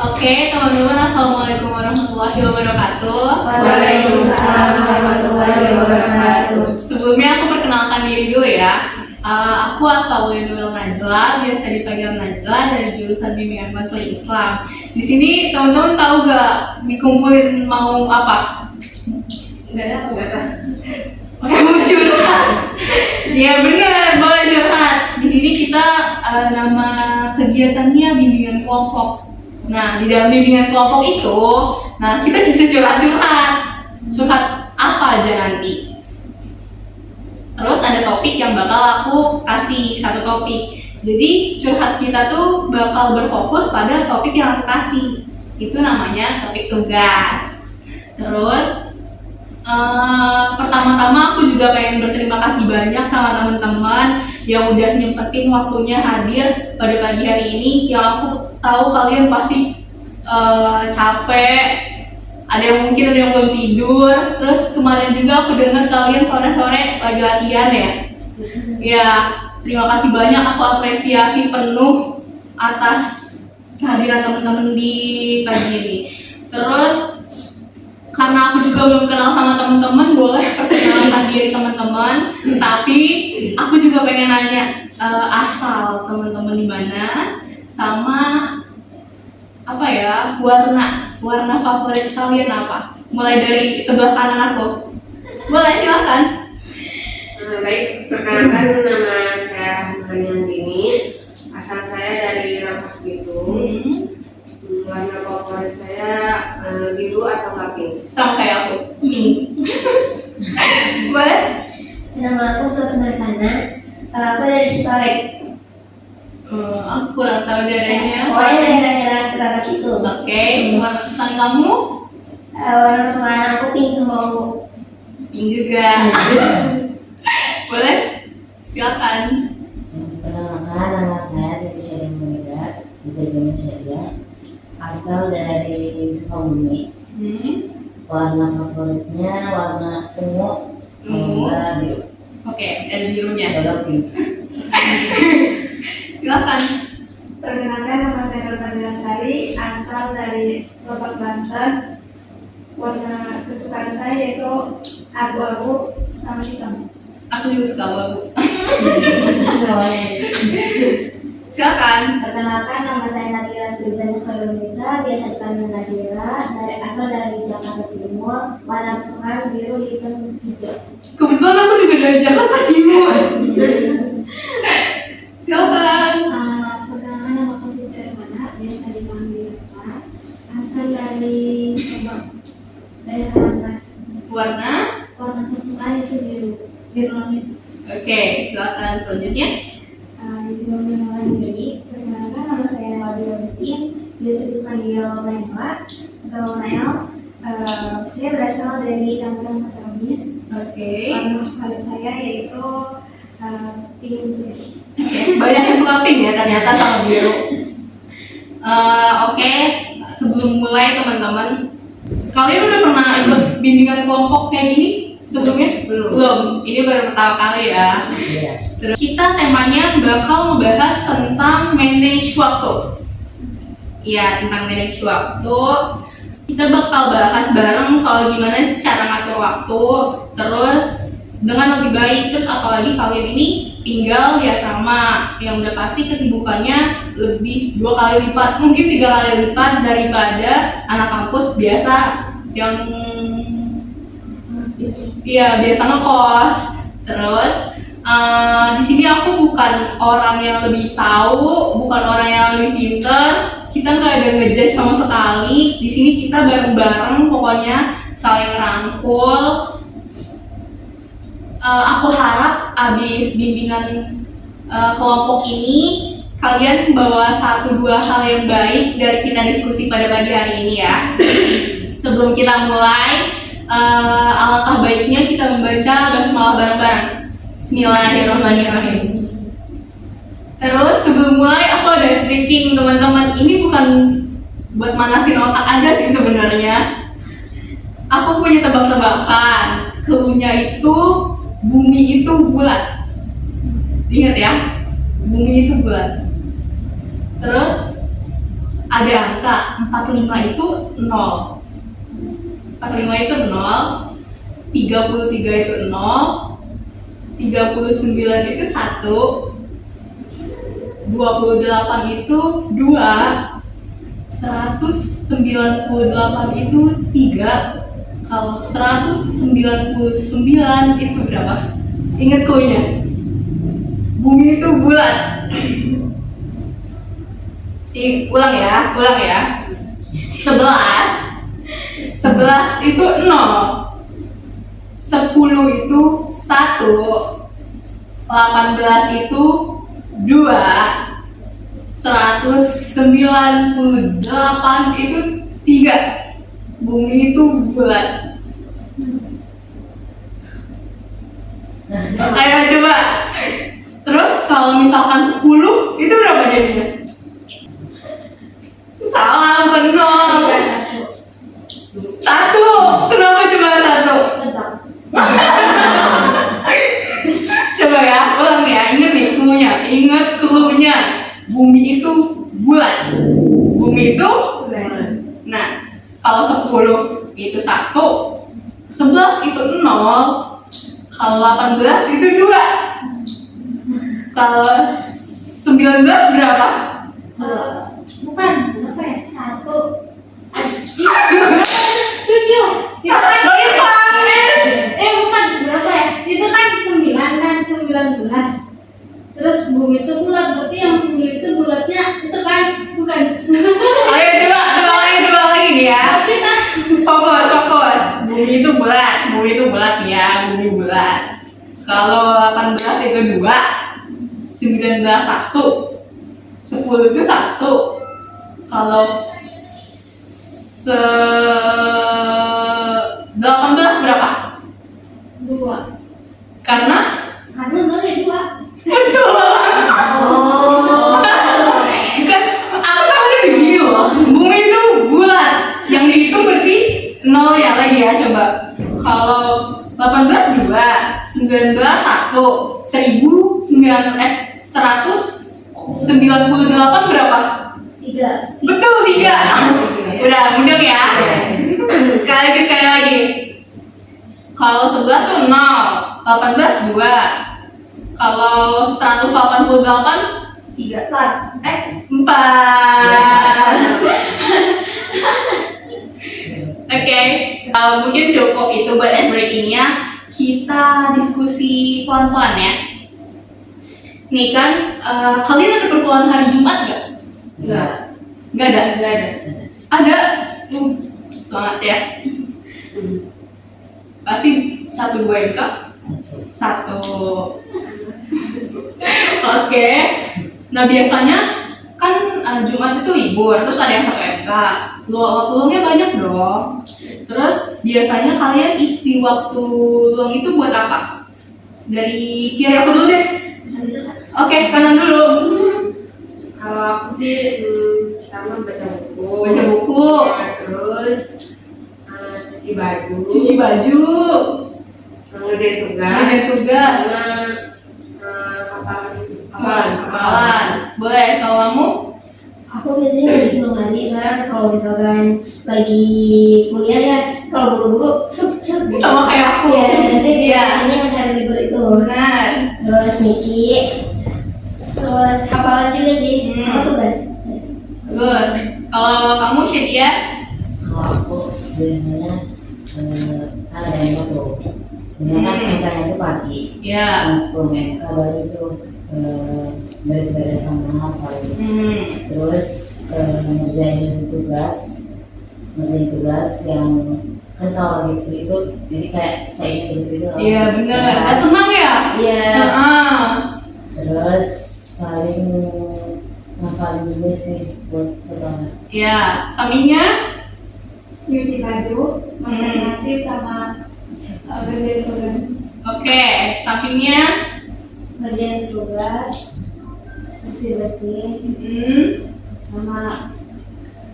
Oke, teman-teman, assalamualaikum warahmatullahi wabarakatuh. Waalaikumsalam warahmatullahi wabarakatuh. Sebelumnya aku perkenalkan diri dulu ya. Aku Asawiyah Nurul Najla, biasa dipanggil Najla, dari jurusan Bimbingan Konseling Islam. Di sini teman-teman tahu gak dikumpulin mau apa? Enggak ada. Mau curhat? Ya benar, boleh curhat. Di sini kita nama kegiatannya bimbingan kelompok. Nah, di dalam bimbingan kelompok itu, kita bisa curhat-curhat. Curhat apa aja nanti. Terus ada topik yang bakal aku kasih, satu topik. Jadi curhat kita tuh bakal berfokus pada topik yang aku kasih. Itu namanya topik tugas. Terus pertama-tama aku juga pengen berterima kasih banyak sama teman-teman yang udah nyempetin waktunya hadir pada pagi hari ini. Yang aku tahu kalian pasti capek, ada yang belum tidur. Terus kemarin juga aku dengar kalian sore-sore lagi latihan ya. Ya, terima kasih banyak, aku apresiasi penuh atas kehadiran teman-teman di pagi ini. Terus karena aku juga belum kenal sama teman-teman, boleh perkenalkan diri teman-teman. Tapi aku juga pengen nanya asal teman-teman di mana, sama apa ya, warna favorit kalian apa? Mulai dari sebelah kanan aku. Boleh, silakan. Baik, perkenalkan, nama saya Muhammad Dini. Asal saya dari Rangkas Bitung. Warna favorit saya biru atau enggak pink? Sama kayak aku. Boleh? Nama aku Suatu Narsana. Aku dari Citorek. Aku kurang tahu daerahnya. Pokoknya daerah-daerah Rangkas itu. Oke, warna kesukaan kamu? Warna kesukaan aku pink sama ungu. Pink juga. Boleh? Silakan. Perkenalkan, nama saya Siti Syarif Munida, bisa dipanggil Syariah. Asal dari Sukabumi. Warna favoritnya warna ungu, enggak biru. Oke, ada birunya. Enggak pink. Silakan. Perkenalkan, nama saya Nurul Sari, asal dari Lebak, Banten. Warna kesukaan saya yaitu abu-abu sama hitam. Aku juga suka abu. Silakan. Perkenalkan, nama saya Nadira Frizan Khairunisa, biasa dipanggil Nadira, asal dari Jakarta Timur. Warna kesukaan biru, hitam, hijau. Kebetulan aku juga dari Jakarta Timur. Silakan. Perkenalkan, nama aku Siti Hermana, biasa dipanggil Pak, asal dari daerah Rangkas. Warna. Warna kesukaan itu biru langit. Oke, silakan selanjutnya. Sebelum mulai diri, perkenalkan, nama saya Nadia Agustin, biasa dipanggil Nela atau Nael. Saya berasal dari Tangerang, Pasar Kamis. Oke. Warna favorit saya yaitu pink putih. Banyak yang suka pink ya ternyata sama biru. Oke, sebelum mulai teman-teman, kalian udah pernah ikut bimbingan kelompok kayak gini sebelumnya? Belum. Ini baru pertama kali ya. Iya. Terus kita temanya bakal membahas tentang manage waktu. Iya, tentang manage waktu. Kita bakal bahas bareng soal gimana sih cara ngatur waktu, terus dengan lebih baik. Terus apalagi kalian ini tinggal di asrama yang udah pasti kesibukannya lebih 2 kali lipat, mungkin 3 kali lipat daripada anak kampus biasa yang biasa ngekos. Terus di sini aku bukan orang yang lebih tahu, bukan orang yang lebih pinter. Kita nggak ada ngejudge sama sekali. Di sini kita bareng-bareng, pokoknya saling rangkul. Aku harap abis bimbingan kelompok ini kalian bawa 1-2 hal yang baik dari kita diskusi pada pagi hari ini ya. Sebelum kita mulai, alangkah baiknya kita membaca basmalah bareng-bareng. Bismillahirrahmanirrahim. Terus sebelum mulai aku ada speaking teman-teman. Ini bukan buat manasin otak aja sih sebenarnya. Aku punya tebak-tebakan. Cluenya itu bumi itu bulat. Ingat ya, bumi itu bulat. Terus ada angka 45 itu 0. 45 itu 0, 33 itu 0, 39 itu 1, 28 itu 2, 198 itu 3. Kalau 199 itu berapa? Ingat clue-nya. Bumi itu bulat. Ulang ya. 11 itu 0, 10 itu 1, 18 itu 2, 198 itu 3. Bumi itu bulat. Ayo coba. Terus kalau misalkan 10 itu berapa jadinya? Salah, benar. 1. Kenapa cuma 1? Coba ya, ulang ya. Ingat nih clue-nya. Bumi itu bulat. Bumi itu nah, kalau 10 itu 1, 11 itu 0, kalau 18 itu 2. Kalau 19 berapa? Bukan, berapa ya? 1 7 itu kan bukan berapa ya? Itu kan 9 kan 19. Terus bumi itu bulat, berarti yang 9 itu bulatnya itu kan bukan. Ayo coba lagi nih ya. Fokus. Bumi itu bulat ya, bumi bulat. Kalau 18 itu 2, 19 1, 10 itu 1. Kalau 18 berapa? 2. Karena 0 ya 2. betul. Kan aku tahu udah begini loh. Bumi itu bulat. Yang dihitung berarti 0 ya lagi ya coba. Kalau 18 2, 19 1, 198 berapa? 3. Betul 3. Udah mudah ya. Sekali lagi. Kalau 11 tuh 0, 18 2. Kalau 188 3. 4. Oke, mungkin cukup itu buat ice breaking-nya. Kita diskusi pelan-pelan ya. Nih kan, kalian ada perkuliahan hari Jumat gak? Nggak ada. Ada. Semangat ya. Pasti 1 2 MK. 1. Oke. Nah biasanya kan Jumat itu libur, terus ada yang 1 MK. Luangnya banyak dong. Terus biasanya kalian isi waktu luang itu buat apa? Dari kiri aku dulu deh. Oke, kanan dulu. Kalau aku sih pertama baca buku. Ya, terus cuci baju. Sama ngerjain tugas. Sama hafalan. Boleh, kalau kamu? Aku biasanya ngisi hari, soalnya kalau misalkan lagi kuliah ya, kalau buru-buru Sama kayak aku. ya, nanti Iya. biasanya pas hari libur itu. Benar. Terus nyuci, terus hafalan juga sih, sama tugas. Bagus. Kalau kamu Syedia? Kalau aku biasanya ada yang tuh. Misalkan MK-nya itu pagi, Ya. pas 10 MK baru itu beres-beres sama hafal. Terus ngerjain tugas yang kan kalau lagi free itu jadi kayak stay di situ. Iya benar. Gak tenang ya? Iya. Heeh. Terus paling ngafalin juga sih buat sekolah. Ya, sampingnya? Nyuci baju, masak nasi sama kerjain tugas. Oke, sampingnya? Ngerjain tugas, bersih-bersih, sama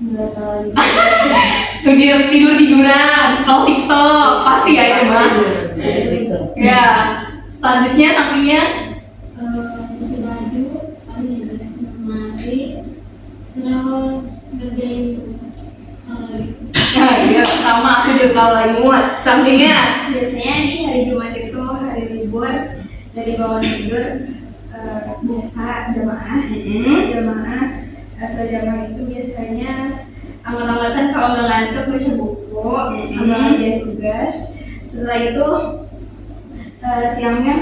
nggak tahu lagi. Tiduran, scroll TikTok, pasti ya itu mah. Ya, selanjutnya sampingnya? Cuci baju, paling beres mandi, terus Nah iya, sama aku juga kalau lagi muat. Sampingnya Biasanya di hari Jumat itu hari libur, dari bangun tidur biasa jamaah. Asal jamaah itu biasanya angkat-angkatan kalau nggak ngantuk baca buku sama ngerjain tugas. Setelah itu siangnya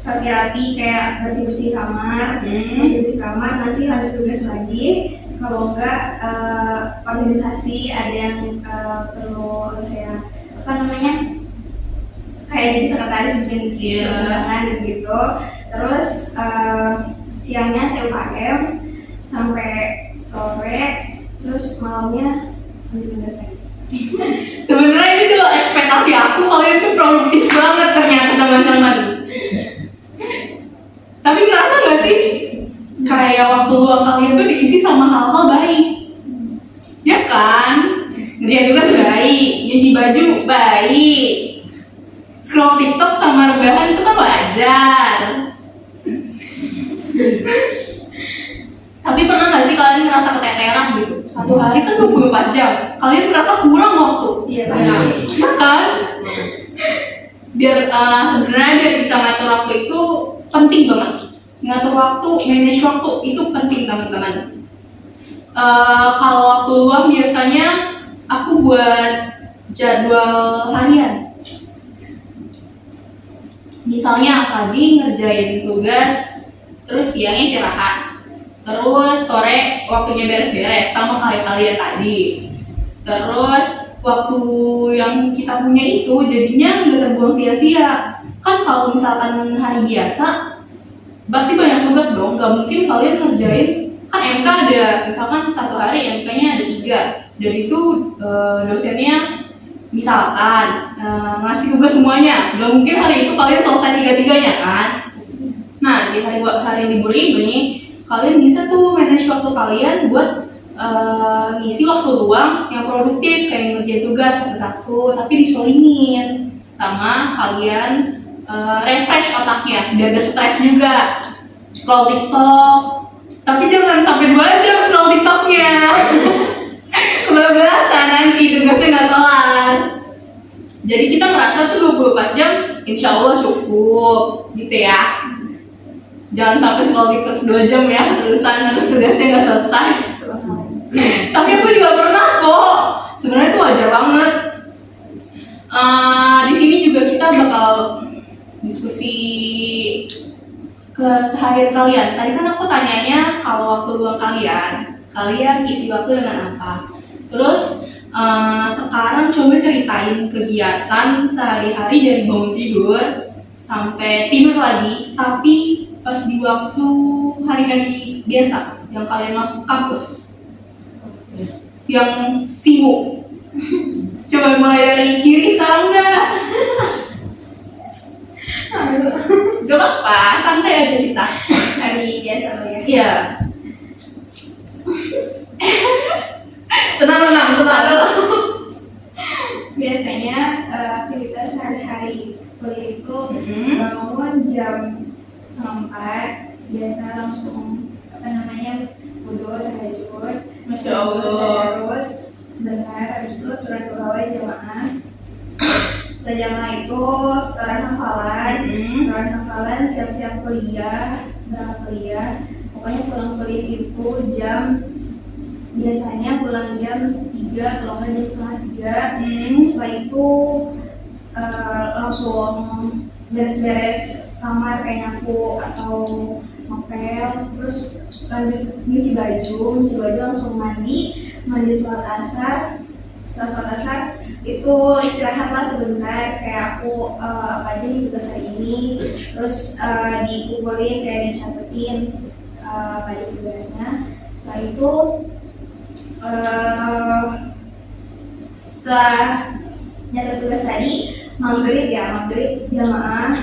rapi-rapi kayak bersih-bersih kamar, nanti lanjut tugas lagi. Kalau enggak organisasi ada yang perlu saya kayak jadi sekretaris bikin undangan gitu. Terus siangnya saya UKM sampai sore, terus malamnya lanjut tugas lagi. sebenarnya ini dulu ekspektasi aku kalian tuh produktif banget ternyata teman-teman. Tapi ngerasa gak sih kayak waktu luang kalian tuh diisi sama hal-hal baik, ya kan? Ngerjain tugas baik, nyuci baju baik, scroll TikTok sama rebahan itu kan wajar. Tapi pernah gak sih kalian ngerasa keteteran gitu? Satu hari kan 24 jam, kalian merasa kurang waktu. Iya Iya kan? Biar sebenarnya biar bisa ngatur waktu itu penting banget. Ngatur waktu, manage waktu itu penting teman-teman. Kalau waktu luang biasanya aku buat jadwal harian. Misalnya pagi ngerjain tugas, terus siangnya istirahat, terus sore waktunya beres-beres sama kayak kalian tadi. Terus waktu yang kita punya itu jadinya nggak terbuang sia-sia. Kan kalau misalkan hari biasa pasti banyak tugas dong, nggak mungkin kalian ngerjain. Kan MK ada, misalkan satu hari MK-nya ada 3, dan itu dosennya misalkan ngasih tugas semuanya, nggak mungkin hari itu kalian selesai 3-3-nya kan. Nah di hari libur ini kalian bisa tuh manage waktu kalian buat ngisi waktu luang yang produktif, kayak ngerjain tugas satu-satu, tapi disolingin sama kalian. Refresh otaknya biar gak stres juga. Scroll TikTok, tapi jangan sampai 2 jam scroll TikToknya. Kebablasan nanti tugasnya gak kelar. Jadi kita merasa tuh 24 jam insya Allah cukup gitu ya. Jangan sampai scroll TikTok 2 jam ya terusan, terus tugasnya gak selesai. Tapi aku juga pernah kok. Sebenarnya itu wajar banget. Di sini juga kita bakal diskusi keseharian kalian. Tadi kan aku tanyanya kalau waktu luang kalian isi waktu dengan apa? Terus sekarang coba ceritain kegiatan sehari-hari dari bangun tidur sampai tidur lagi, tapi pas di waktu hari-hari biasa yang kalian masuk kampus, yang sibuk. Coba mulai dari kiri sekarang dah. Gak apa-apa, santai aja kita. Hari biasa ya. Iya. tenang. Biasanya aktivitas sehari-hari kuliah itu bangun jam 3:30, biasa langsung wudhu, tahajud, Masya Allah. terus sebentar habis itu turun ke bawah jamaah. Setelah jamaah itu setelah hafalan siap-siap berangkat kuliah. Pokoknya pulang kuliah itu biasanya pulang jam 3, kalau nggak jam 2:30. Setelah itu langsung beres-beres kamar kayak nyapu atau ngepel, terus lanjut nyuci baju langsung mandi sholat asar. Setelah sholat asar itu istirahatlah sebentar, kayak aku apa aja nih tugas hari ini, terus dikumpulin kayak dicatetin pada tugasnya. Setelah itu setelah nyatet tugas tadi, maghrib jamaah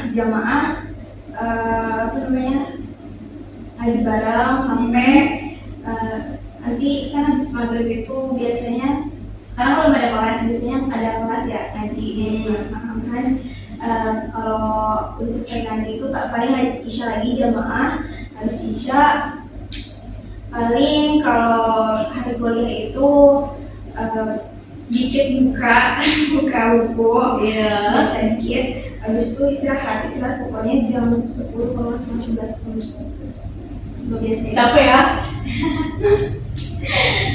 ngaji bareng sampai nanti kan habis maghrib itu biasanya, sekarang kalau nggak ada kelas, biasanya ada kelas ya ngaji kan. Kalau udah selesai ngaji itu paling isya lagi jamaah. Habis isya Paling kalau hari kuliah itu sedikit buka buka buku, Iya. baca dikit, habis itu istirahat pokoknya jam 10 kalau sama 11 pun biasanya. Capek ya?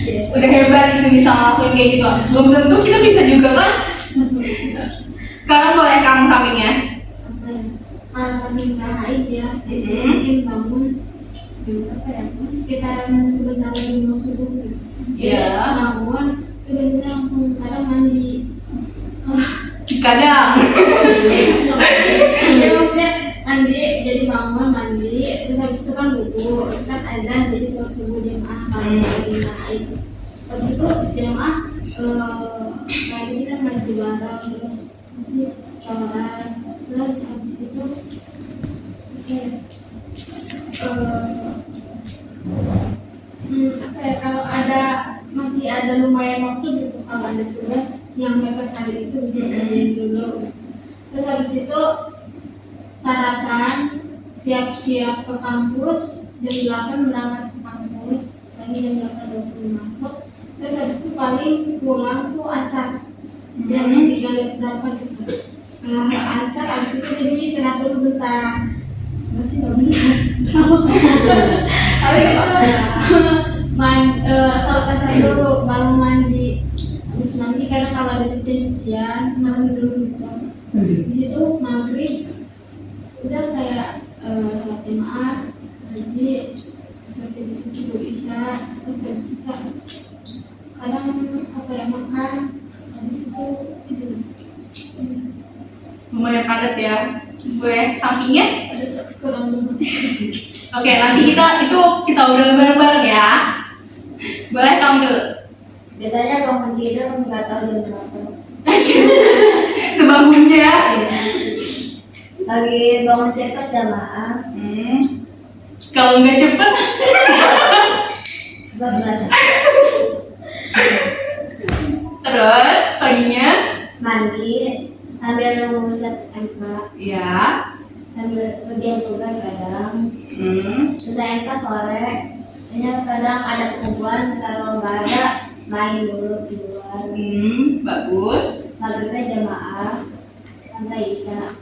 Biasa. Udah hebat itu bisa ngelakuin kayak gitu. Belum tentu kita bisa juga kan? Sekarang boleh kamu sampingnya. Apa ya? Kalau lagi ngerahain ya, biasanya mungkin bangun apa ya? Sekitaran sebentar lagi mau subuh gitu. Iya. Bangun, itu biasanya langsung kadang mandi. Kadang. Ya maksudnya mandi, jadi bangun mandi, terus habis itu kan wudhu, terus kan azan, jadi sholat subuh jamaah kalau lagi ngerahain. Habis itu jamaah kayak ini kan maju bareng, terus masih setoran, terus habis itu apa ya, kalau masih ada lumayan waktu gitu, kalau ada tugas yang mepet hari itu bisa kerjain dulu. Terus habis itu sarapan, siap-siap ke kampus, jam 8 berangkat ke kampus, lagi jam 8.20 masuk. Terus habis itu paling pulang tuh asar, jam 3 berapa juga. Asar habis itu jadi istirahat dulu bentar. Masih nggak benar. Habis itu salat asar dulu, baru mandi. Habis mandi karena kalau ada cucian mandi dulu gitu. Habis itu maghrib udah kayak sholat jamaah, ngaji, aktivitas ibu isya, terus habis isya kadang apa ya, makan, habis itu tidur. Lumayan padat ya. Boleh sampingnya? Kurang lebih. Oke, nanti kita udah bareng-bareng ya. Boleh kamu dulu. Biasanya bangun tidur nggak tahu jam berapa. Sebangunnya. Lagi bangun cepat jamaah Kalau nggak cepet, 12 terus paginya, mandi sambil nunggu set MK, ya. sambil kerjain tugas kadang. Selesai MK sore, ini kadang ada kumpulan, kalau nggak ada main dulu di luar. Bagus. Maghribnya jamaah sampai isya.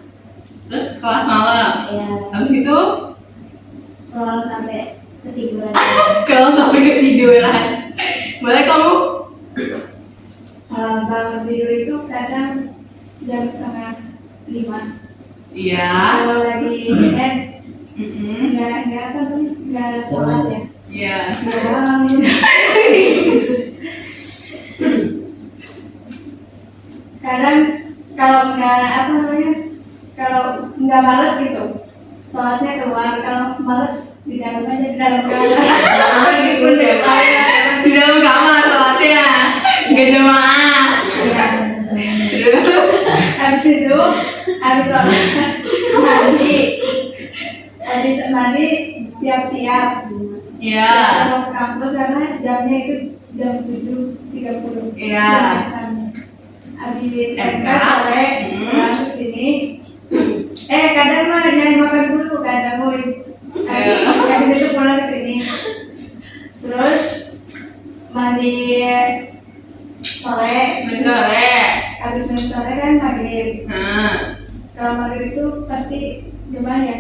Terus kelas malam. Ya, Habis itu scroll sampai ketiduran. scroll sampai ketiduran. Boleh kamu? Bangun tidur itu kadang jam 4:30. Iya. Kalau lagi nggak sholat ya. Iya. Kadang kalau nggak males gitu, sholatnya keluar. Kalau males di dalam aja, di dalam kamar. Meskipun Di dalam kamar sholatnya, nggak jamaah. Habis itu habis sholat mandi siap-siap. Iya. Mau ke kampus karena jamnya itu jam 7.30. Iya. Habis MK MK. sore pulang ke sini. Kadang mah nyari makan dulu, kadang mau habis itu pulang ke sini. Terus mandi sore. Sore. Habis mandi sore kan maghrib. Kalau maghrib itu pasti gimana ya?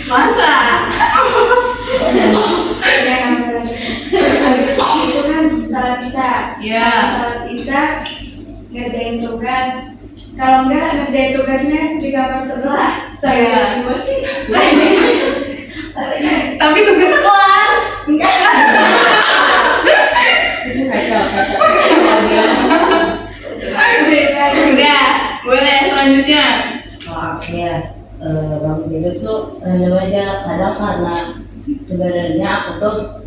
Masa? Ya kan, habis itu kan salat isya. Iya. Salat isya ngerjain tugas. Kalau enggak ngerjain tugasnya di kamar sebelah, saya emosi. Tapi tugas kelar. Enggak. Udah, boleh selanjutnya. Oh, ya, bangun tidur tuh random aja. Kadang karena sebenarnya aku tuh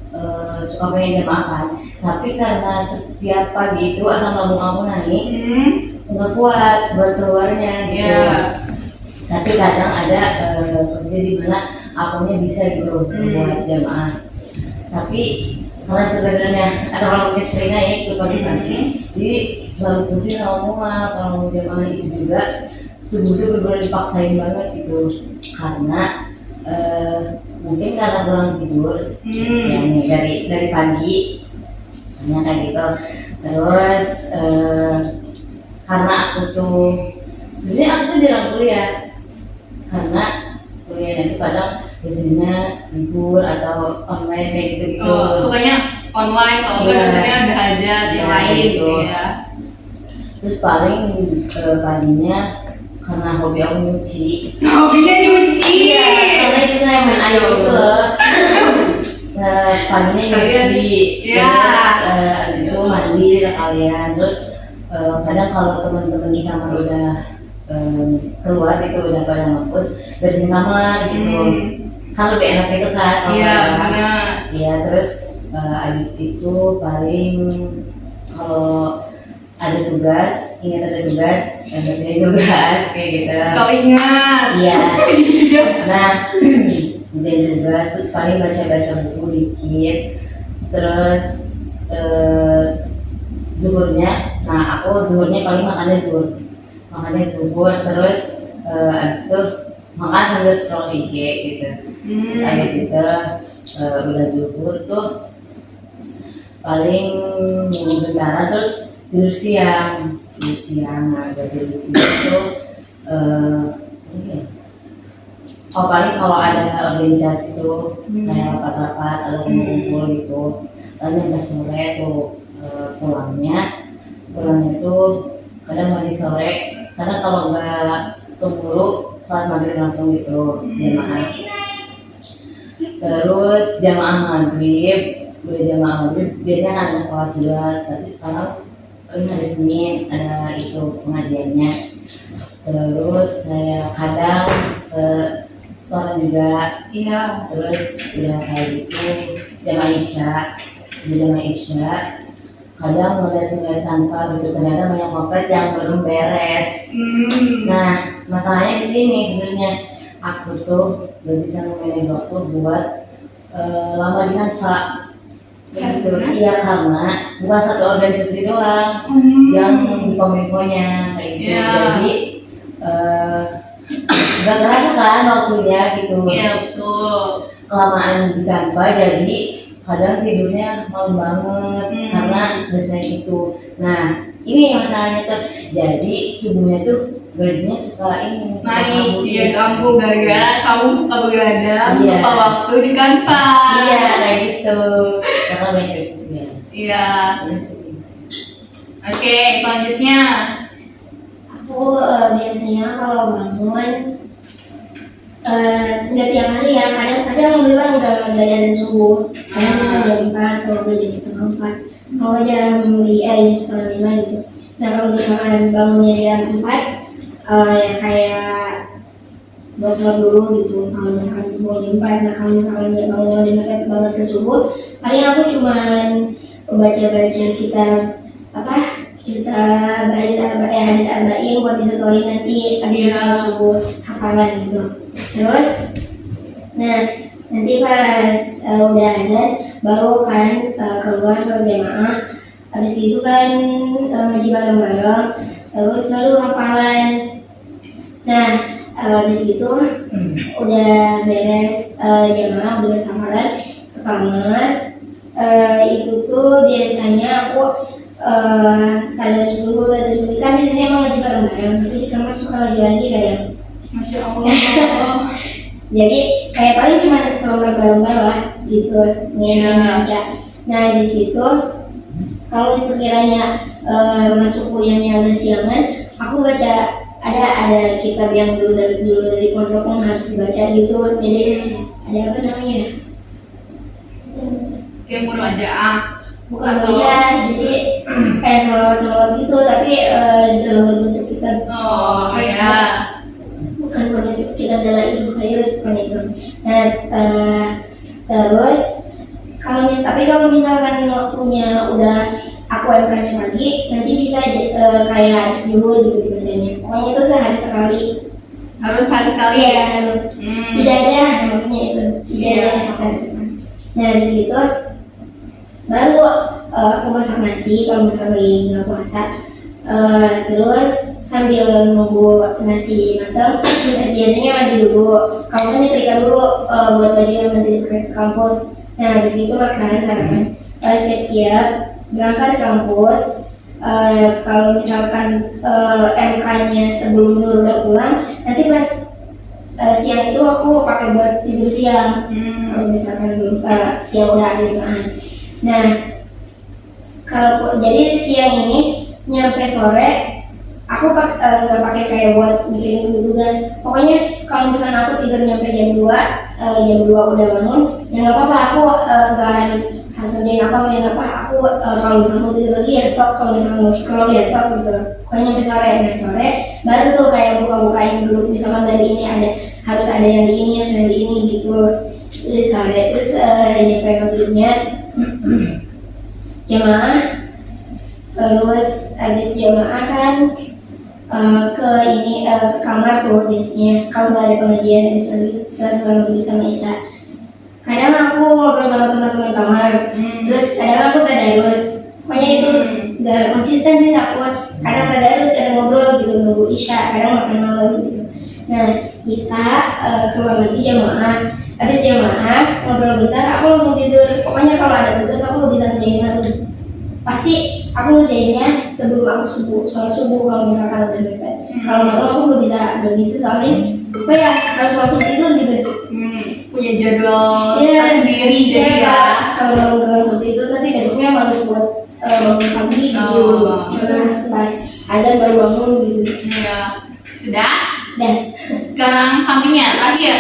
suka pengen jam makan, tapi karena setiap pagi itu asam lambung aku naik, nggak kuat buat keluarnya gitu. Iya. Tapi kadang ada posisi di mana akunya bisa gitu buat jamaah. Tapi karena sebenarnya asam lambungnya sering naik tuh pagi-pagi, jadi selalu pusing sama mama kalau mau jamaah itu juga. Subuh tuh benar-benar dipaksain banget gitu, karena mungkin karena kurang tidur yang dari pagi hanya kayak gitu. Terus karena aku tuh sebenarnya aku tuh jarang kuliah karena kuliahnya itu kadang biasanya libur atau online kayak gitu. Oh, sukanya online kalau enggak biasanya ada hajat yang lain gitu ya. Terus paling paginya karena hobi aku nyuci. Hobinya nyuci. Iya, karena itu kayak main air gitu loh. Paginya nyuci, Iya. terus abis itu mandi sekalian. Terus kadang kalau teman-teman di kamar udah keluar itu udah pada ngapus bersihin kamar gitu. Kan lebih enak itu kan kalau Iya, orang. benar. Iya, terus abis itu paling kalau ada tugas, ingat ada tugas, ngerjain tugas kayak gitu. Kau ingat? Iya. Nah, ngerjain tugas, terus paling baca-baca buku dikit, terus zuhurnya. Nah, aku zuhurnya paling makannya zuhur, terus abis itu makan sambil scroll IG gitu. Terus abis itu udah zuhur tuh paling bentaran terus tidur siang, agak tidur siang itu paling kalau ada organisasi tuh kayak rapat-rapat atau kumpul gitu, lalu sampai sore tuh pulangnya tuh kadang mandi sore, kadang kalau nggak keburu saat maghrib langsung gitu jamaah. Terus jamaah maghrib biasanya kan ada kelas juga, tapi sekarang paling hari Senin ada itu pengajiannya. Terus kayak kadang sholat juga. Iya. Terus udah kayak gitu jamaah isya kadang ngeliat tanpa gitu, ternyata banyak moped yang belum beres. Nah, masalahnya di sini sebenarnya aku tuh gak bisa nge-manage waktu buat lama di Canva. Gitu. Iya, karena bukan satu organisasi doang yang di kominfonya kayak gitu. Jadi gak kerasa kan waktunya gitu. Iya, betul. Kelamaan di Canva jadi kadang tidurnya malam banget karena biasanya itu. Nah, ini masalahnya tuh. Jadi subuhnya tuh gajinya suka naik, iya kamu gara-gara kamu suka begadang, Iya. lupa waktu di Canva. Iya, kayak gitu. Karena banyak ya. Iya. Oke, selanjutnya. Aku biasanya kalau bangun nggak tiap hari ya, kadang alhamdulillah udah dari azan subuh, kadang bisa jam 4, kalau nggak jam setengah 4, kalau nggak jam 5 gitu. Nah kalau misalkan bangunnya jam 4, ya kayak buat sholat dulu gitu. Kalau misalkan mau jam 4, nah kalau misalkan bangunnya udah mepet banget ke subuh, paling aku cuman baca-baca kitab hadis arba'in buat disetori nanti habis sholat subuh hafalan gitu. Terus, nah nanti pas udah azan baru kan keluar sholat jamaah. Habis itu kan ngaji bareng-bareng, terus baru hafalan. Nah habis itu udah beres jamaah, udah beres hafalan ke kamar. Itu tuh biasanya aku tadarus dulu kan biasanya emang ngaji bareng-bareng, tapi di kamar suka ngaji lagi kadang. Masya Allah. Jadi kayak paling cuma sholat bareng-bareng lah gitu, baca. Nah habis itu kalau sekiranya masuk kuliahnya agak siangan, aku baca ada kitab yang dulu dari pondok yang harus dibaca gitu. Jadi ada apa namanya? Kayak murojaah. Bukan baca, jadi kayak sholawat gitu, tapi dalam bentuk kitab. Oh iya. Bukan bentuk kitab dalam ilmu khair, bukan itu. Nah terus kalau misalkan waktunya udah aku MK-nya pagi, nanti bisa kayak hadis dulu gitu dibacanya. Pokoknya itu sehari sekali. Harus hari sekali. Iya harus. Ijazah maksudnya itu. Ijazah sehari sekali. Nah dari situ baru aku masak nasi kalau misalkan lagi nggak puasa. Terus sambil nunggu nasi matang, biasanya mandi dulu. Kamu kan nyetrika dulu buat baju yang nanti dipakai ke kampus. Nah, habis itu makan, sarapan, siap-siap berangkat ke kampus. Kalau misalkan MK-nya sebelum Nur udah pulang, nanti pas siang itu aku pakai buat tidur siang. Kalau misalkan belum siang udah ada jemaah. Nah, kalau jadi siang ini nyampe sore aku nggak pakai kayak buat mikirin tugas. Pokoknya kalau misalnya aku tidur nyampe jam 2 udah bangun, ya nggak apa-apa, aku nggak harus ngerjain apa. Aku kalau misalnya mau tidur lagi ya sok, kalau misalnya mau scroll ya sok gitu. Pokoknya nyampe sore, dan sore baru tuh kayak buka-bukain dulu, misalkan dari ini harus ada yang di ini, harus yang di ini gitu. Terus sore, terus nyampe maghribnya jamaah. Terus habis jamaah kan ke kamar tuh biasanya kalau nggak ada pengajian selesai maghrib sama isya. Kadang aku ngobrol sama teman-teman kamar, terus kadang aku tadarus. Pokoknya itu nggak konsisten sih aku. Kadang tadarus, kadang ngobrol gitu nunggu isya, kadang makan malam gitu. Nah isya keluar lagi jamaah. Habis jamaah ngobrol bentar, aku langsung tidur. Pokoknya kalau ada tugas aku bisa ngerjain lalu. Pasti aku ngerjainnya sebelum aku sholat subuh kalau misalkan udah mepet. Kalau malam aku nggak bisa soalnya apa ya, harus langsung tidur gitu. Punya jadwal Iya, sendiri jadi ya. Kalau malam nggak langsung tidur nanti besoknya malas buat bangun pagi gitu. Pas azan baru bangun gitu. Iya. Sudah? Dah. Sekarang sampingnya terakhir.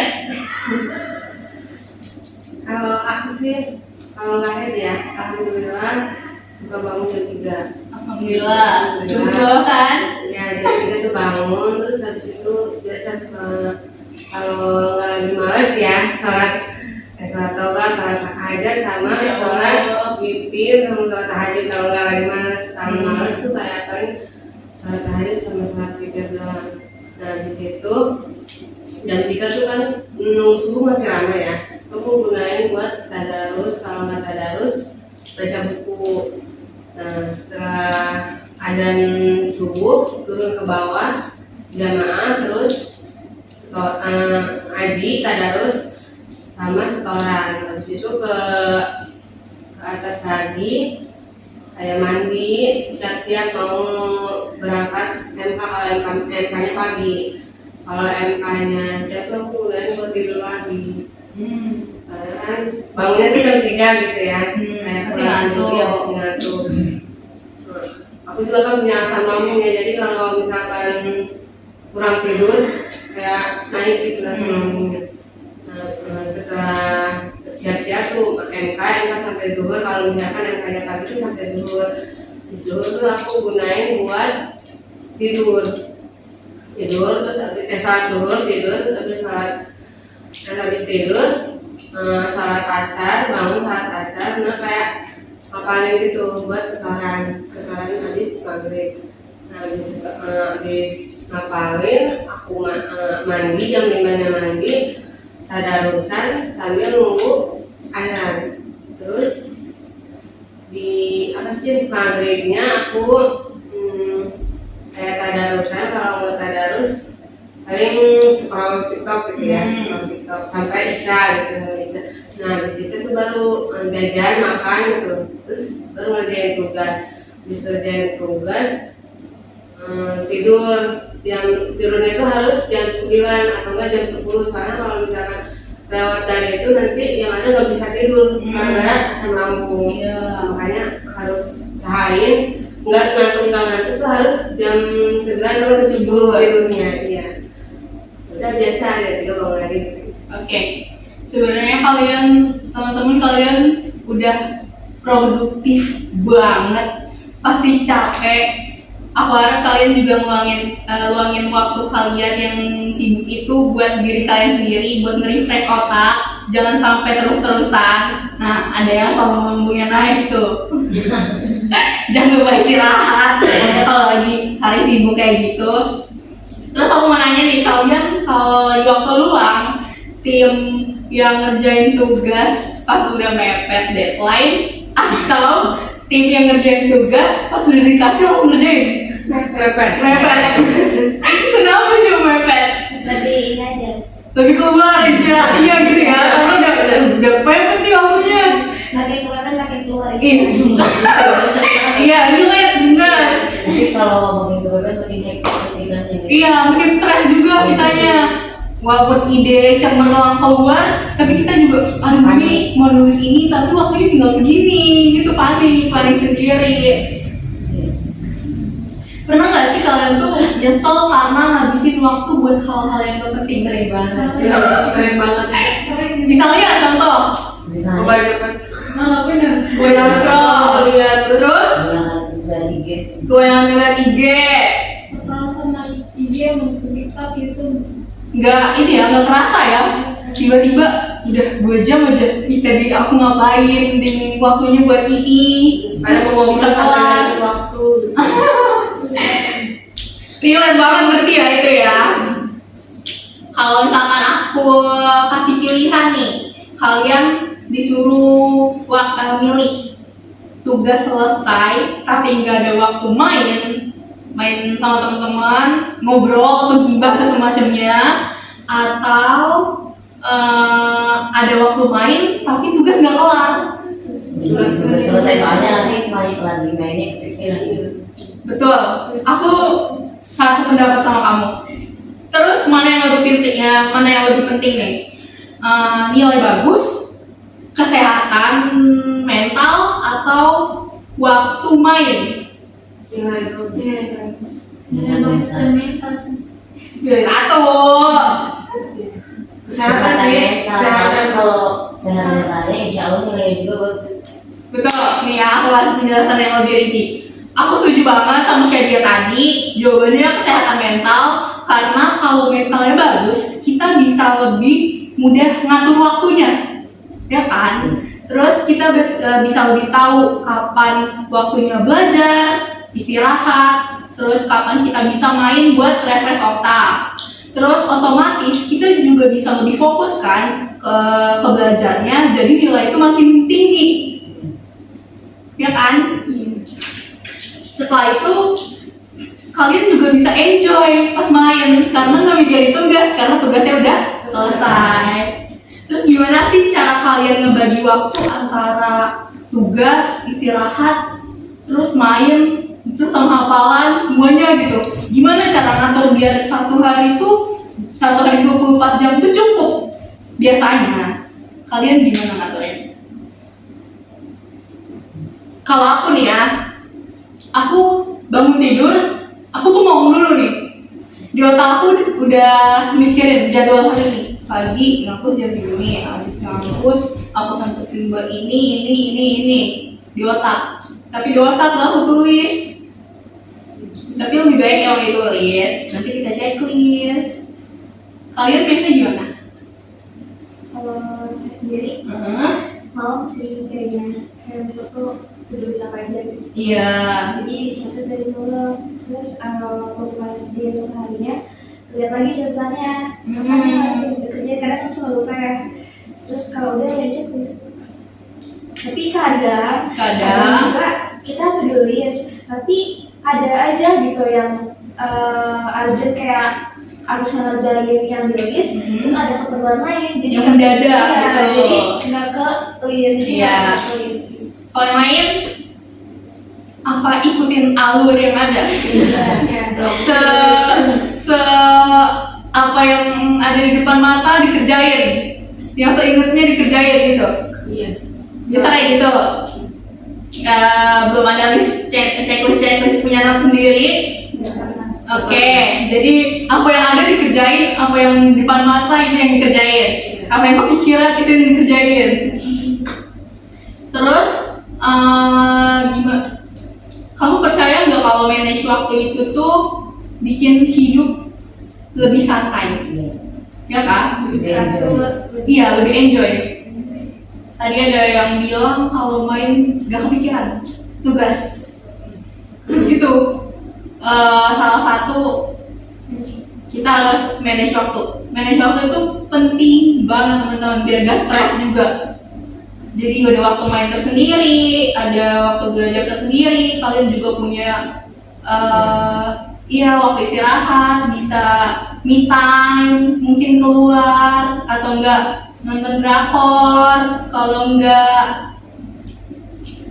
Kalau aku sih, kalau nggak head ya, alhamdulillah suka bangun jam 3. Alhamdulillah. Betul kan? Ya jam 3 tuh bangun, terus habis itu biasa kalau nggak lagi malas ya sholat tobat, sholat tahajud sama sholat witir sama sholat tahajud. Kalau nggak lagi malas, kalau malas tuh kayak paling sholat tahajud sama sholat witir doang. Nah di situ jam 3 tuh kan subuh masih lama ya. Aku gunain buat tadarus, kalau nggak tadarus baca buku. Nah setelah azan subuh turun ke bawah jamaah, terus ngaji tadarus sama setoran. Habis itu ke atas lagi kayak mandi, siap-siap mau berangkat MK. Kalau MK-nya pagi, kalau MK-nya siap tuh aku mulai buat tidur lagi. Soalnya kan bangunnya tuh jam 3 gitu ya, kayak Masih kurang ngantuk. ya, masih ngantuk. Aku juga kan punya asam lambung ya, jadi kalau misalkan kurang tidur kayak naik gitu asam lambungnya. Nah setelah siap-siap tuh MK sampai zuhur. Kalau misalkan MK-nya pagi tuh sampai zuhur. Di zuhur tuh aku gunain buat tidur terus salat zuhur tidur, terus habis tidur salat asar, bangun salat asar. Nah kayak ngapalin gitu buat setoran habis maghrib. Nah habis ngapalin aku mandi jam 5-nya mandi, tadarusan sambil nunggu azan. Terus di maghribnya aku kayak tadarusan. Kalau nggak tadarus paling scroll TikTok gitu ya, scroll TikTok sampai isya gitu. Nah habis isya tuh baru jajan makan gitu, terus baru ngerjain tugas. Habis ngerjain tugas tidur. Tidurnya itu harus jam 9 atau enggak jam 10. Soalnya kalau misalkan lewat dari itu nanti yang ada nggak bisa tidur karena asam lambung. Makanya harus usahain nggak ngantuk tuh harus jam 9 atau 7 tidurnya. Iya. Udah biasa ya 3 bangun lagi. Oke. Sebenarnya teman-teman kalian udah produktif banget, pasti capek. Aku harap kalian juga luangin waktu kalian yang sibuk itu buat diri kalian sendiri, buat nge-refresh otak. Jangan sampai terus-terusan. Nah, ada yang sama lambungnya naik tuh. Jangan lupa istirahat kalau lagi hari sibuk kayak gitu. Terus aku mau nanya nih, kalian kalau waktu luang, tim yang ngerjain tugas pas udah mepet deadline atau tim yang ngerjain tugas pas udah dikasih langsung ngerjain? Mepet. Kenapa cuma mepet? Lebih ini aja. Lebih keluar inspirasinya gitu ya. Karena udah mepet nih waktunya. Makin keluar makin keluar. Iya, relate bener. Jadi kalau begitu bebek makin hektik ketinggalannya. Iya, mungkin stres juga kitanya. Walaupun ide cemerlang keluar, tapi kita juga, aduh ini mau nulis ini, tapi waktunya tinggal segini, gitu panik sendiri. Pernah nggak sih kalian tuh nyesel karena ngabisin waktu buat hal-hal yang gak penting? Sering banget. Sering banget. Misalnya contoh, Misalnya Mobile device. bener, gue yang scroll, Lihat terus. terus jangan dari guys. gue yang ngeliat IG, Setelah sama IG masuk TikTok itu nggak ini ya, nggak terasa ya. Tiba-tiba udah 2 jam aja. Ih tadi aku ngapain? Ding waktunya buat ini. Ada mau bisa kelas. selesai waktu. Relate banget berarti ya itu ya. Kalau misalkan aku kasih pilihan nih, kalian disuruh milih tugas selesai tapi nggak ada waktu main sama teman-teman, ngobrol atau gibah atau semacamnya, atau ada waktu main tapi tugas nggak kelar. Sudah selesai soalnya nanti lagi mainnya kepikiran itu. Betul, aku satu pendapat sama kamu. Terus mana yang lebih penting ya? Mana yang lebih penting nih? Nilai bagus, kesehatan mental, atau waktu main? Nilai bagus. saya bagus dan mental sih. Pilih satu. Kesehatan sih. Kesehatan. Kalau sehat mentalnya insya Allah nilainya juga bagus. Betul. Nih ya, aku kasih penjelasan yang lebih rinci. Aku setuju banget sama Shadia tadi. Jawabannya kesehatan mental, karena kalau mentalnya bagus, kita bisa lebih mudah ngatur waktunya, ya kan? Terus kita bisa lebih tahu kapan waktunya belajar, istirahat, terus kapan kita bisa main buat refresh otak. Terus otomatis kita juga bisa lebih fokus kan ke belajarnya, jadi nilai itu makin tinggi, ya kan? Setelah itu kalian juga bisa enjoy pas main karena nggak mikirin tugas karena tugasnya udah selesai. Terus gimana sih cara kalian ngebagi waktu antara tugas, istirahat, terus main, terus sama hafalan semuanya gitu? Gimana cara ngatur biar satu hari 24 jam itu cukup? Biasanya kalian gimana ngaturnya? Kalau aku nih ya, aku bangun tidur, aku tuh ngomong dulu nih. Di otak aku udah mikirin jadwal hari ini. Pagi ngampus jam segini, habis ngampus aku sempetin buat ini. Di otak. Tapi di otak gak aku tulis. Tapi lebih baik yang ditulis. Nanti kita checklist. Kalian biasanya gimana? Kalau saya sendiri malam sih mikirnya kayak misal tuh tulis apa aja gitu. Iya. Jadi dicatat dari malam, terus waktu pas di esok harinya lihat lagi catatannya makanya masih bekerja karena kan suka lupa ya. Terus kalau udah ya checklist. Tapi kadang juga kita to-do list, tapi ada aja gitu yang urgent kayak harus ngerjain yang di list, terus ada keperluan lain jadi Yang mendadak iya, gitu. jadi nggak ke list, jadi Iya. nggak ke list. Kalau yang lain apa ikutin alur yang ada? se apa yang ada di depan mata dikerjain, yang seingetnya dikerjain gitu. Iya. Biasa kayak gitu. Belum ada list checklist punya anak sendiri. Oke, jadi apa yang ada dikerjain, apa yang di depan mata itu yang dikerjain, apa yang kepikiran itu yang dikerjain. Terus gimana? Kamu percaya nggak kalau manage waktu itu tuh bikin hidup lebih santai, Iya. ya kan? Teratur, Iya, lebih enjoy. Tadi ada yang bilang kalau main gak kepikiran tugas. Itu salah satu kita harus manage waktu. Manage waktu itu penting banget teman-teman biar gak stres juga. Jadi ada waktu main tersendiri, ada waktu belajar tersendiri. Kalian juga punya iya waktu istirahat, bisa me time, mungkin keluar atau enggak nonton drakor, kalau enggak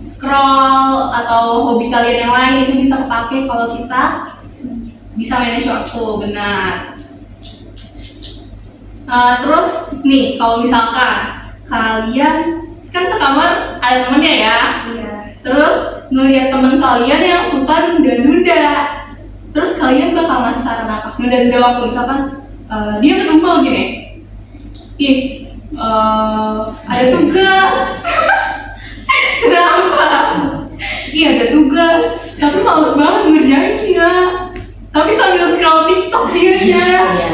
scroll atau hobi kalian yang lain itu bisa kepake kalau kita bisa manage waktu, benar. Terus nih kalau misalkan kalian kan sekamar ada temennya ya, Iya. terus ngelihat temen kalian yang suka nunda-nunda, terus kalian bakalan saran apa? Nunda-nunda waktu misalkan dia ngedumel gini, ih ada tugas. Kenapa? Iya ada tugas, tapi males banget ngerjainnya. Tapi sambil scroll TikTok dianya. Iya,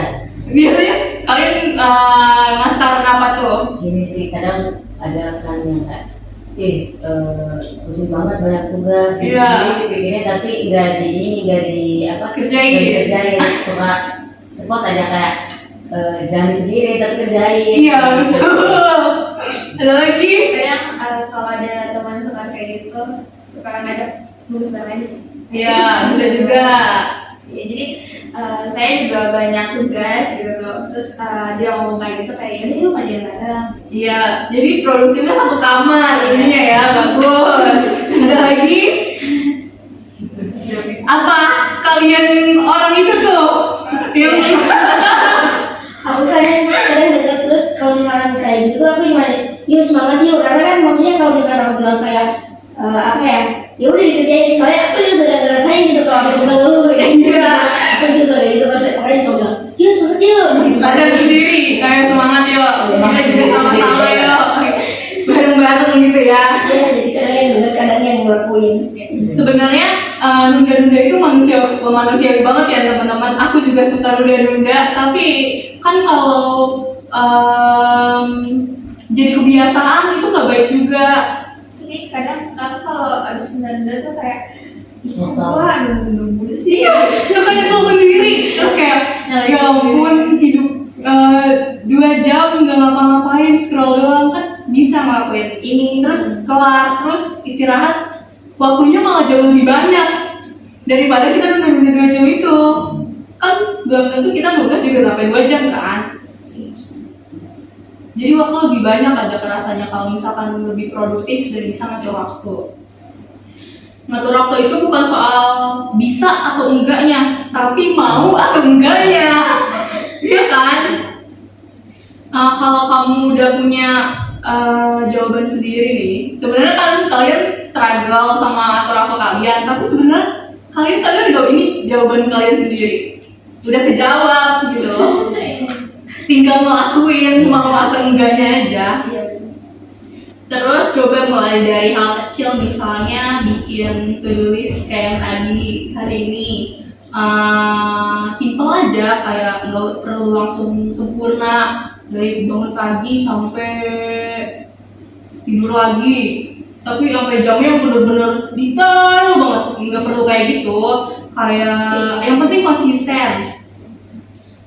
Biasanya kalian ngasar apa tuh? gini sih kadang ada kan yang kayak pusing banget banyak tugas gitu, Iya. jadi dipikirnya tapi nggak di apa Kerjain. nggak dikerjain, suka ceplos aja kayak jangan dipikirin tapi kerjain. Iya betul. Ada lagi? Kadang kalau ada teman suka kayak gitu, suka ngajak nulis bareng aja sih. Iya bisa juga. Ya, jadi saya juga banyak tugas gitu tuh. Terus dia ngomong kayak gitu kayak ini yuk kerjain bareng. Iya, jadi produktifnya satu kamar ininya ya, bagus. Ada lagi? Apa kalian orang itu tuh yang Aku kadang denger terus kalau misalkan kayak gitu aku cuma yuk semangat yuk, karena kan maksudnya kalau misalkan aku bilang kayak apa ya, ya udah dikerjain, soalnya aku juga sudah ngerasain gitu kalau aku suka ngeluh gitu. Iya. Aku juga suka gitu, makanya saya bilang yuk semangat yuk gitu. sadar sendiri, kayak semangat yuk, kita juga sama-sama yuk, bareng-bareng gitu ya. Ya jadi kadang yang bener kadang yang ngelakuin. Sebenarnya nunda-nunda itu manusiawi banget ya teman-teman. Aku juga suka nunda-nunda, tapi kan kalau jadi kebiasaan itu nggak baik juga. Tapi kadang aku kalau abis nunda tuh kayak ih kok Nyesel. gua nunggu sih. Iya, suka nyesel sendiri. Terus kayak, ya ampun hidup 2 jam nggak ngapa-ngapain, scroll doang kan bisa ngelakuin ini, terus kelar, terus istirahat, waktunya malah jauh lebih banyak daripada kita nunda-nunda 2 jam itu. Kan belum tentu kita nugas juga sampai 2 jam kan. Jadi waktu lebih banyak aja kerasanya kalau misalkan lebih produktif dan bisa ngatur waktu. Ngatur waktu itu bukan soal bisa atau enggaknya, tapi mau atau enggaknya. Iya kan? Kalau kamu udah punya jawaban sendiri nih, sebenarnya kan kalian struggle sama atur waktu kalian, tapi sebenarnya kalian sadar gak ini jawaban kalian sendiri? Udah kejawab gitu loh. Tinggal ngelakuin mau atau enggaknya aja. Iya. Terus coba mulai dari hal kecil, misalnya bikin to-do list kayak yang tadi hari ini. Simple aja, kayak nggak perlu langsung sempurna dari bangun pagi sampai tidur lagi. Tapi sampai jamnya yang bener-bener detail banget, nggak perlu kayak gitu. Kayak yang penting konsisten.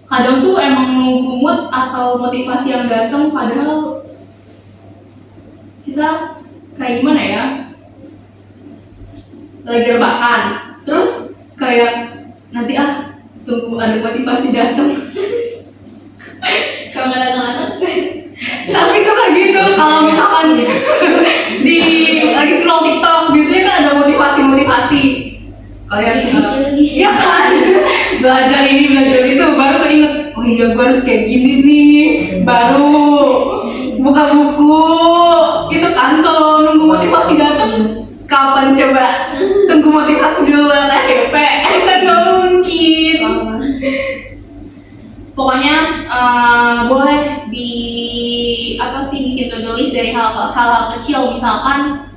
Kadang tuh emang nunggu mood atau motivasi yang datang, padahal kita kayak gimana ya, lagi rebahan, terus kayak nanti tunggu ada motivasi datang. Kalau nggak datang Tapi suka gitu kalau misalkan di lagi scroll TikTok biasanya kan ada motivasi kalian iya kan, belajar ini belajar itu, baru keinget oh iya gue harus kayak gini nih, baru buka buku gitu kan. Kalau nunggu motivasi datang, kapan coba tunggu motivasi dulu KDP kan nggak mungkin. Pokoknya boleh di bikin to-do list dari hal-hal kecil, misalkan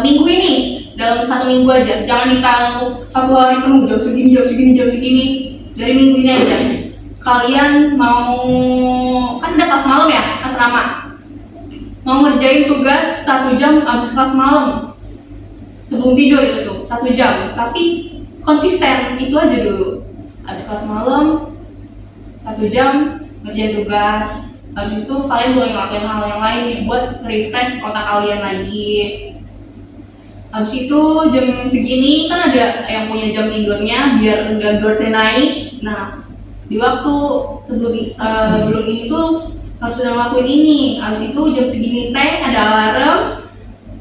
minggu ini dalam 1 minggu aja, jangan ditaruh 1 hari penuh jam segini. Dari minggu ini aja kalian mau, kan ada kelas malam ya, asrama, mau ngerjain tugas 1 jam abis kelas malam sebelum tidur itu tuh 1 jam, tapi konsisten itu aja dulu. Abis kelas malam 1 jam ngerjain tugas, habis itu kalian boleh ngelakuin hal yang lain nih buat refresh otak kalian lagi. Habis itu jam segini kan ada yang punya jam tidurnya biar nggak gorden naik. Nah, di waktu sebelum ini tuh harus sudah ngelakuin ini. Habis itu jam segini teh ada alarm,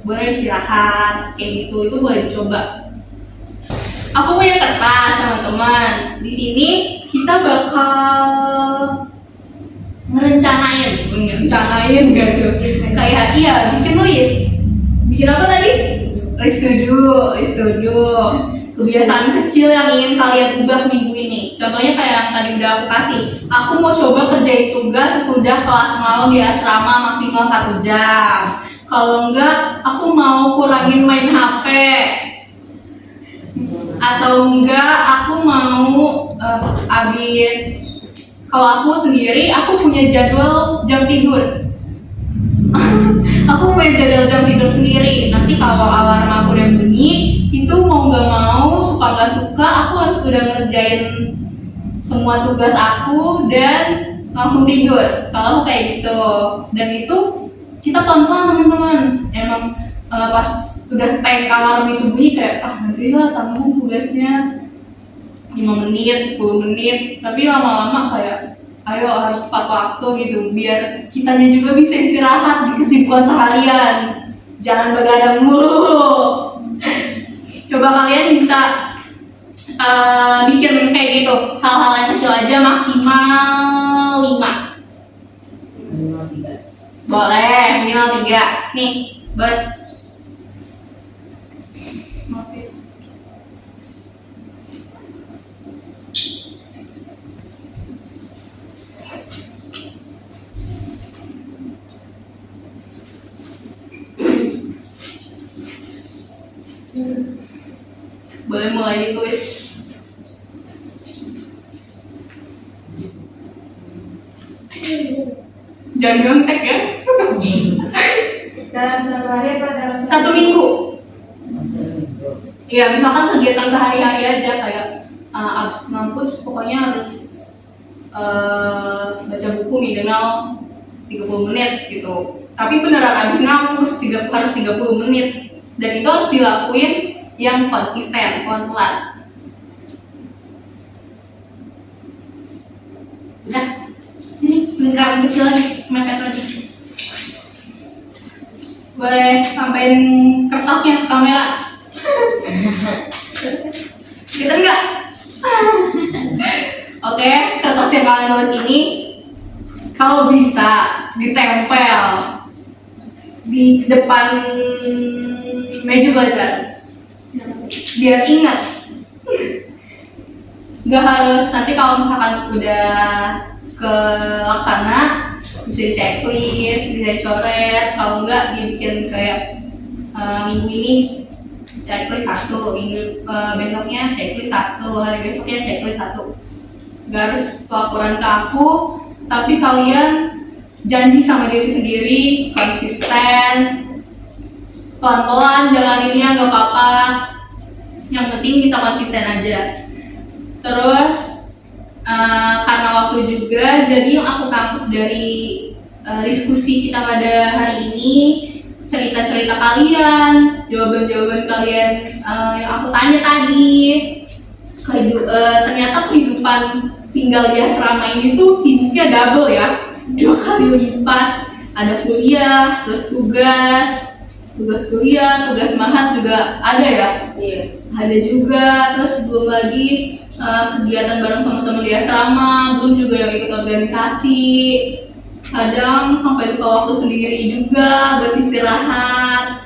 boleh istirahat kayak gitu, itu boleh dicoba. Aku punya kertas teman-teman. Di sini kita bakal ngerencanain gak tuh? Kayak iya bikin list. Bikin apa tadi? List to do. Kebiasaan kecil yang ingin kalian ubah minggu ini. Contohnya kayak yang tadi udah aku kasih. Aku mau coba kerjain tugas sesudah kelas malam di asrama maksimal 1 jam. Kalau enggak, aku mau kurangin main HP. Atau enggak, aku mau kalau aku sendiri, aku punya jadwal jam tidur. Aku punya jadwal jam tidur sendiri. Nanti kalau alarm aku udah bunyi, itu mau nggak mau, suka nggak suka, aku harus udah ngerjain semua tugas aku dan langsung tidur. Kalau aku kayak gitu. Dan itu kita pelan-pelan teman-teman. Emang pas udah tank alarm itu bunyi kayak nanti lah tanggung tugasnya 5 menit, 10 menit, tapi lama-lama kayak ayo harus tepat waktu gitu biar kitanya juga bisa istirahat di kesibukan seharian, jangan begadang mulu. Coba kalian bisa bikin kayak gitu, hal-hal yang kecil aja, maksimal 5. Minimal 3. Boleh, minimal 3 nih buat boleh mulai ditulis. Jangan nyontek ya. Dalam 1 hari apa dalam 1 minggu. Iya, misalkan kegiatan sehari-hari aja kayak abis ngampus pokoknya harus baca buku minimal 30 menit gitu. Tapi beneran abis ngampus harus 30 menit. Dan itu harus dilakuin yang konsisten, pelan-pelan. Sudah, sini lingkaran kecil lagi, mepet lagi. Boleh tambahin kertasnya ke kamera. Gitu enggak? Oke, kertas yang kalian tulis ini kalau bisa ditempel di depan meja belajar biar ingat. Gak harus nanti kalau misalkan udah kelaksana bisa di checklist, bisa dicoret. Kalau enggak dibikin kayak minggu ini checklist 1, minggu besoknya checklist 1, hari besoknya checklist 1. Gak harus laporan ke aku, tapi kalian janji sama diri sendiri konsisten, pelan-pelan jalaninnya nggak apa-apa, yang penting bisa konsisten aja. Terus karena waktu juga, jadi yang aku tangkap dari diskusi kita pada hari ini, cerita-cerita kalian, jawaban-jawaban kalian yang aku tanya tadi, ternyata kehidupan tinggal di asrama ini tuh sibuknya double ya, 2 kali lipat. Ada kuliah, terus tugas kuliah, tugas mahat juga ada ya. Iya. Ada juga, terus belum lagi kegiatan bareng teman-teman di asrama, belum juga yang ikut organisasi. Kadang sampai lupa waktu sendiri juga buat istirahat.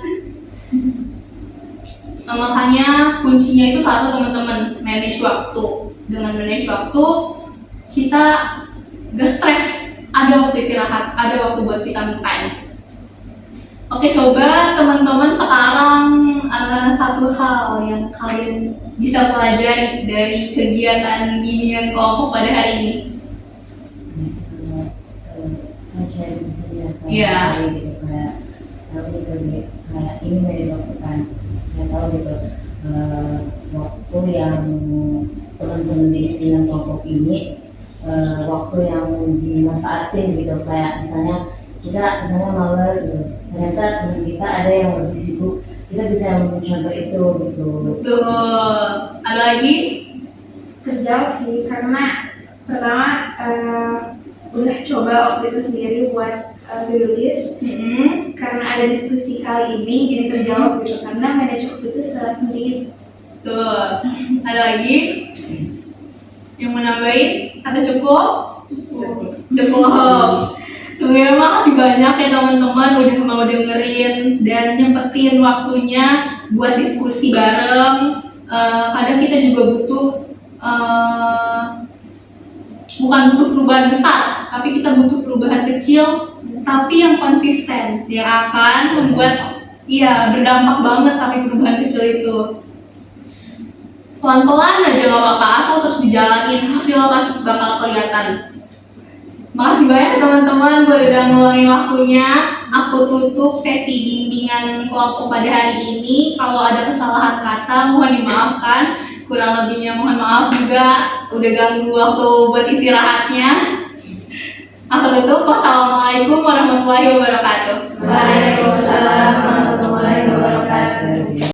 Makanya kuncinya itu satu teman-teman, manage waktu. Dengan manage waktu, kita gak stres, ada waktu istirahat, ada waktu buat kita me time. Oke, coba teman-teman sekarang satu hal yang kalian bisa pelajari dari kegiatan bimbingan kelompok pada hari ini. Iya. Gitu, kayak ini dari waktu kan, nggak tahu gitu waktu yang teman-teman di bimbingan kelompok ini waktu yang dimanfaatin gitu, kayak misalnya kita malas gitu, ternyata teman kita ada yang lebih sibuk kita bisa mencontoh itu gitu. Tuh, ada lagi? Kerjawab sih, karena pertama udah coba waktu itu sendiri buat to-do list. Karena ada diskusi kali ini jadi terjawab gitu, karena manage waktu itu sangat penting. Tuh, ada lagi? Yang mau nambahin? Ada cukup? Cukup. Sebenarnya makasih banyak ya teman-teman udah mau dengerin dan nyempetin waktunya buat diskusi bareng. Kadang kita juga butuh bukan butuh perubahan besar, tapi kita butuh perubahan kecil tapi yang konsisten yang akan membuat berdampak banget tapi perubahan kecil itu. Pelan-pelan aja gak apa-apa, asal terus dijalanin, hasil pasti bakal kelihatan. Makasih banyak teman-teman udah ngeluangin waktunya. Aku tutup sesi bimbingan kelompok pada hari ini. Kalau ada kesalahan kata mohon dimaafkan. Kurang lebihnya mohon maaf juga udah ganggu waktu buat istirahatnya. Aku tutup. Wassalamualaikum warahmatullahi wabarakatuh. Waalaikumsalam.